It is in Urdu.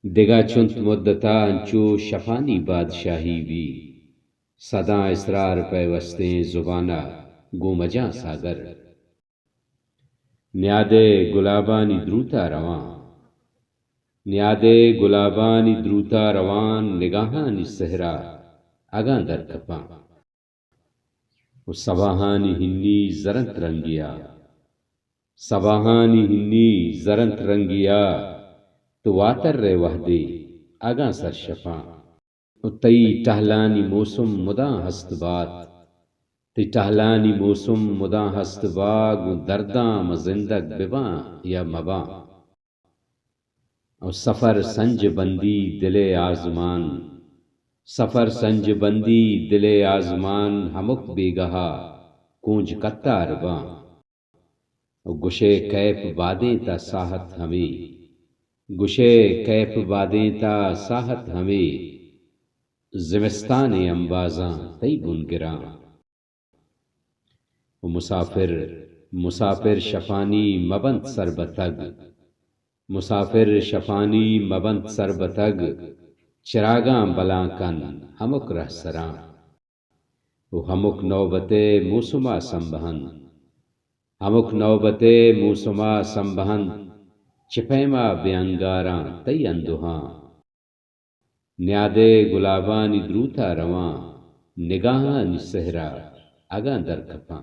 دگا چنت مدتا انچو شفانی بادشاہی بھی، صداں اسرار پیوستیں زبانہ گو مجاں ساگر، نیادے گلابانی دروتا رواں، نیادے گلابانی دروتا روان، نگاہانی صحرا اگاں در کپاں، و صباحانی ہنی زرنت رنگیا، صباحانی ہنی زرنت رنگیا، تو واتر رے وحدے اگاں سر شفاں، و تئی ٹہلانی موسم مداں ہست بات، تی ٹہلانی موسم مداں ہست باغ، و درداں مزندگ بباں یا مباں، اور سفر سنج بندی دل آزمان، سفر سنج بندی دل آزمان، ہمک بے گہا کونج کتار باں، اور گشے کیف بادیں تا ساہت ہمیں، گشے کیف بادیں تا ساہت ہمیں، زمستان انبازاں تئی بن گراں، و مسافر شفانی مبند سر بتگ، مسافر شفانی مبند سر بتگ، چراگاں بلاں کن ہمک رہ سراں، و ہمک نوبت موسما سنبہن، ہمک نوبت موسما سنبہن، چپیما بے انگاراں تئی اندوہاں، نیادے گلابانی دروتا رواں، نگاہانی صحرا اگاں در کپاں۔